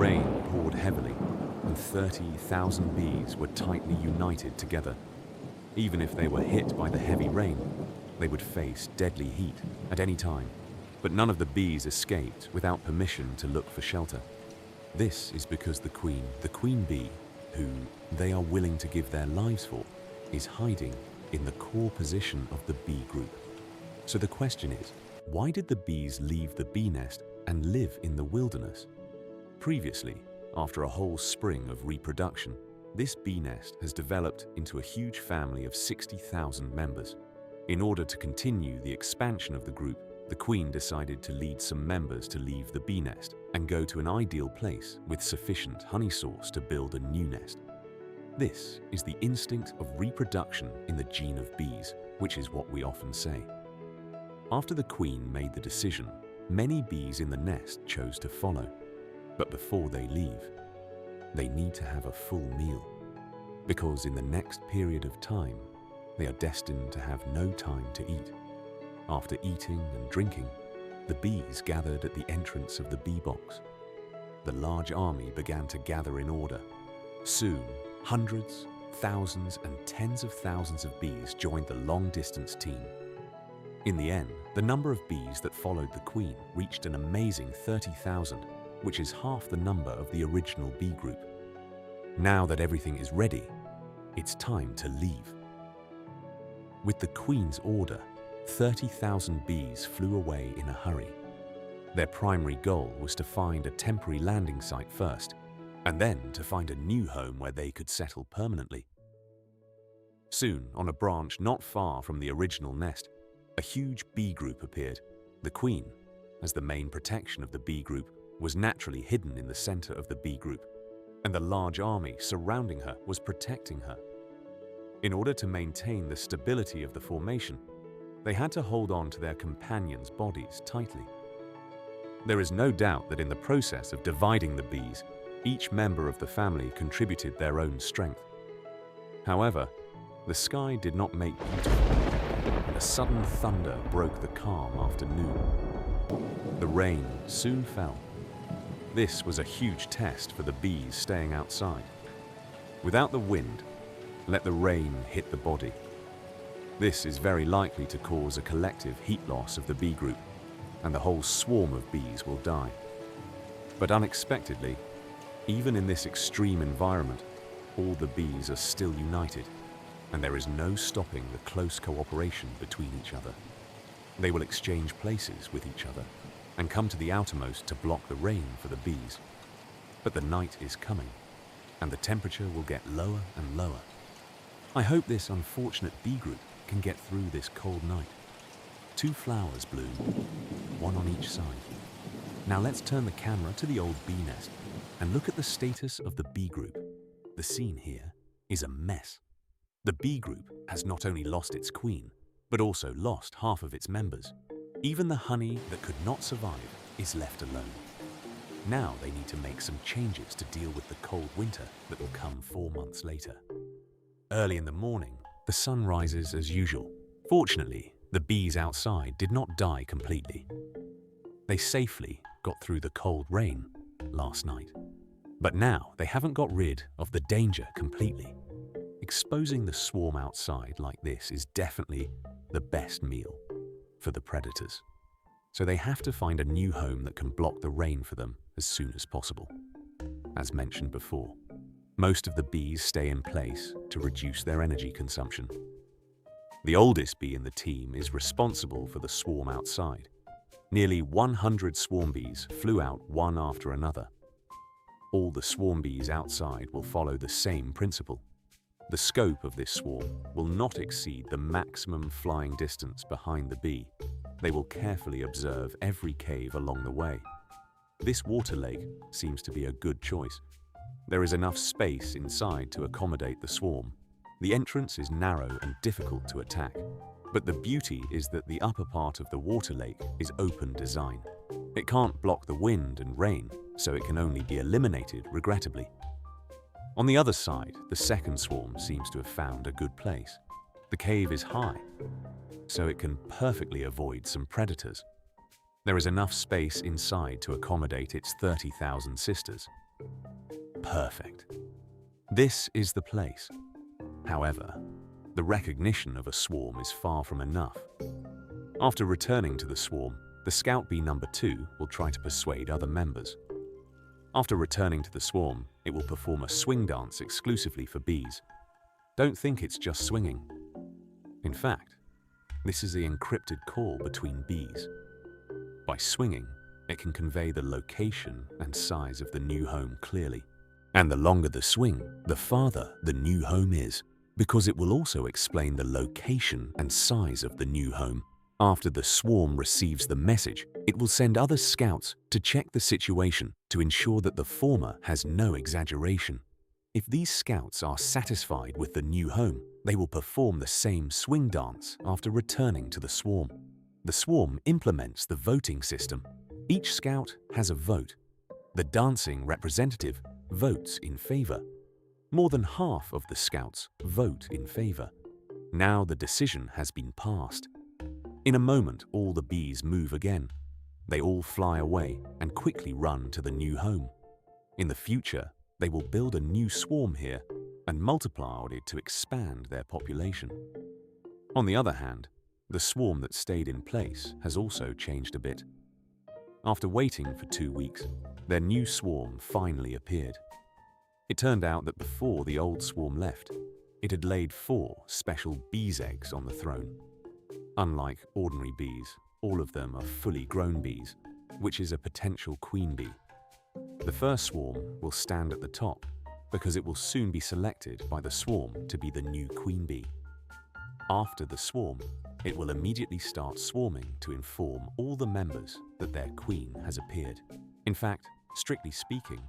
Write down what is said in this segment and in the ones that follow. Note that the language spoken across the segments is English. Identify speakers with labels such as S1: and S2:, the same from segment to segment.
S1: rain poured heavily, and 30,000 bees were tightly united together. Even if they were hit by the heavy rain, they would face deadly heat at any time. But none of the bees escaped without permission to look for shelter. This is because the queen bee, who they are willing to give their lives for, is hiding in the core position of the bee group. So the question is, why did the bees leave the bee nest and live in the wilderness? Previously, after a whole spring of reproduction, this bee nest has developed into a huge family of 60,000 members. In order to continue the expansion of the group, the queen decided to lead some members to leave the bee nest and go to an ideal place with sufficient honey source to build a new nest. This is the instinct of reproduction in the gene of bees, which is what we often say. After the queen made the decision, many bees in the nest chose to follow. But before they leave, they need to have a full meal, because in the next period of time, they are destined to have no time to eat. After eating and drinking, the bees gathered at the entrance of the bee box. The large army began to gather in order. Soon, hundreds, thousands, and tens of thousands of bees joined the long-distance team. In the end, the number of bees that followed the queen reached an amazing 30,000, which is half the number of the original bee group. Now that everything is ready, it's time to leave. With the queen's order, 30,000 bees flew away in a hurry. Their primary goal was to find a temporary landing site first, and then to find a new home where they could settle permanently. Soon, on a branch not far from the original nest, a huge bee group appeared. The queen, as the main protection of the bee group, was naturally hidden in the center of the bee group, and the large army surrounding her was protecting her. In order to maintain the stability of the formation, they had to hold on to their companions' bodies tightly. There is no doubt that in the process of dividing the bees, each member of the family contributed their own strength. However, the sky did not make beautiful, and a sudden thunder broke the calm afternoon. The rain soon fell. This was a huge test for the bees staying outside. Without the wind, let the rain hit the body. This is very likely to cause a collective heat loss of the bee group, and the whole swarm of bees will die. But unexpectedly, even in this extreme environment, all the bees are still united, and there is no stopping the close cooperation between each other. They will exchange places with each other and come to the outermost to block the rain for the bees. But the night is coming, and the temperature will get lower and lower. I hope this unfortunate bee group can get through this cold night. 2 flowers bloom, one on each side. Now let's turn the camera to the old bee nest and look at the status of the bee group. The scene here is a mess. The bee group has not only lost its queen, but also lost half of its members. Even the honey that could not survive is left alone. Now they need to make some changes to deal with the cold winter that will come 4 months later. Early in the morning, the sun rises as usual. Fortunately, the bees outside did not die completely. They safely got through the cold rain last night. But now they haven't got rid of the danger completely. Exposing the swarm outside like this is definitely the best meal for the predators. So they have to find a new home that can block the rain for them as soon as possible. As mentioned before, most of the bees stay in place to reduce their energy consumption. The oldest bee in the team is responsible for the swarm outside. Nearly 100 swarm bees flew out one after another. All the swarm bees outside will follow the same principle. The scope of this swarm will not exceed the maximum flying distance behind the bee. They will carefully observe every cave along the way. This water lake seems to be a good choice. There is enough space inside to accommodate the swarm. The entrance is narrow and difficult to attack, but the beauty is that the upper part of the water lake is open design. It can't block the wind and rain, so it can only be eliminated regrettably. On the other side, the second swarm seems to have found a good place. The cave is high, so it can perfectly avoid some predators. There is enough space inside to accommodate its 30,000 sisters. Perfect. This is the place. However, the recognition of a swarm is far from enough. After returning to the swarm, the scout bee number 2 will try to persuade other members. After returning to the swarm, it will perform a swing dance exclusively for bees. Don't think it's just swinging. In fact, this is the encrypted call between bees. By swinging, it can convey the location and size of the new home clearly. And the longer the swing, the farther the new home is, because it will also explain the location and size of the new home. After the swarm receives the message, it will send other scouts to check the situation to ensure that the former has no exaggeration. If these scouts are satisfied with the new home, they will perform the same swing dance after returning to the swarm. The swarm implements the voting system. Each scout has a vote. The dancing representative votes in favor. More than half of the scouts vote in favor. Now the decision has been passed. In a moment, all the bees move again. They all fly away and quickly run to the new home. In the future, they will build a new swarm here and multiply it to expand their population. On the other hand, the swarm that stayed in place has also changed a bit. After waiting for 2 weeks, their new swarm finally appeared. It turned out that before the old swarm left, it had laid 4 special bees' eggs on the throne. Unlike ordinary bees, all of them are fully grown bees, which is a potential queen bee. The first swarm will stand at the top because it will soon be selected by the swarm to be the new queen bee. After the swarm, it will immediately start swarming to inform all the members that their queen has appeared. In fact, strictly speaking,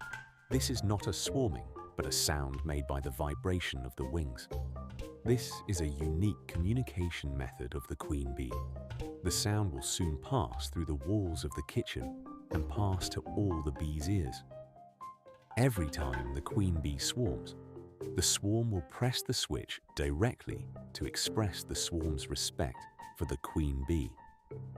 S1: this is not a swarming, but a sound made by the vibration of the wings. This is a unique communication method of the queen bee. The sound will soon pass through the walls of the kitchen and pass to all the bees' ears. Every time the queen bee swarms, the swarm will press the switch directly to express the swarm's respect for the queen bee.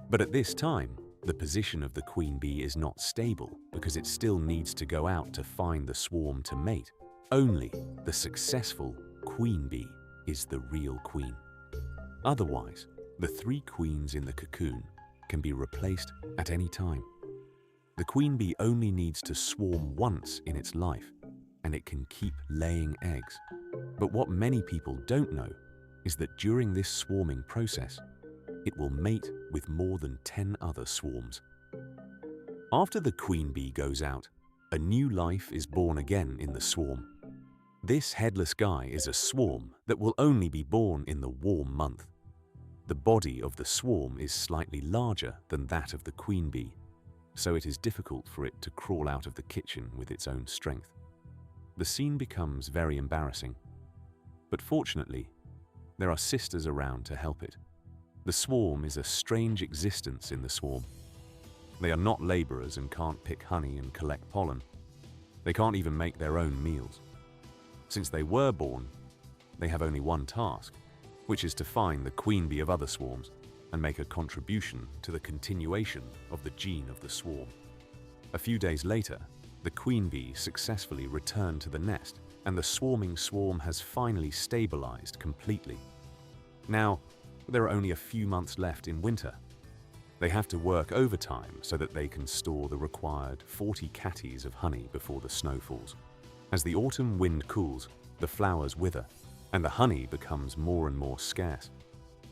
S1: But at this time, the position of the queen bee is not stable because it still needs to go out to find the swarm to mate. Only the successful queen bee is the real queen. Otherwise, the 3 queens in the cocoon can be replaced at any time. The queen bee only needs to swarm once in its life, and it can keep laying eggs. But what many people don't know is that during this swarming process, it will mate with more than 10 other swarms. After the queen bee goes out, a new life is born again in the swarm. This headless guy is a swarm that will only be born in the warm month. The body of the swarm is slightly larger than that of the queen bee, so it is difficult for it to crawl out of the kitchen with its own strength. The scene becomes very embarrassing, but fortunately, there are sisters around to help it. The swarm is a strange existence in the swarm. They are not laborers and can't pick honey and collect pollen. They can't even make their own meals. Since they were born, they have only one task, which is to find the queen bee of other swarms and make a contribution to the continuation of the gene of the swarm. A few days later, the queen bee successfully returned to the nest, and the swarming swarm has finally stabilized completely. Now, there are only a few months left in winter. They have to work overtime so that they can store the required 40 catties of honey before the snow falls. As the autumn wind cools, the flowers wither, and the honey becomes more and more scarce.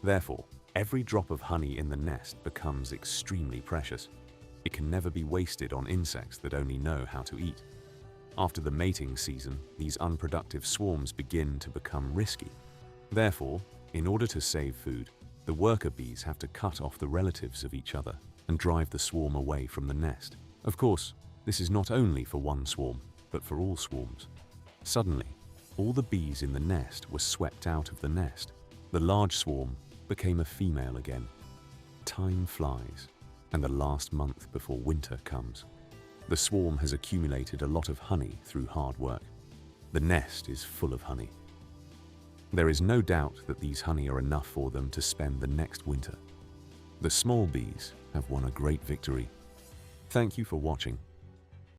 S1: Therefore, every drop of honey in the nest becomes extremely precious. It can never be wasted on insects that only know how to eat. After the mating season, these unproductive swarms begin to become risky. Therefore, in order to save food, the worker bees have to cut off the relatives of each other and drive the swarm away from the nest. Of course, this is not only for one swarm, but for all swarms. Suddenly, all the bees in the nest were swept out of the nest. The large swarm became a female again. Time flies, and the last month before winter comes. The swarm has accumulated a lot of honey through hard work. The nest is full of honey. There is no doubt that these honey are enough for them to spend the next winter. The small bees have won a great victory. Thank you for watching.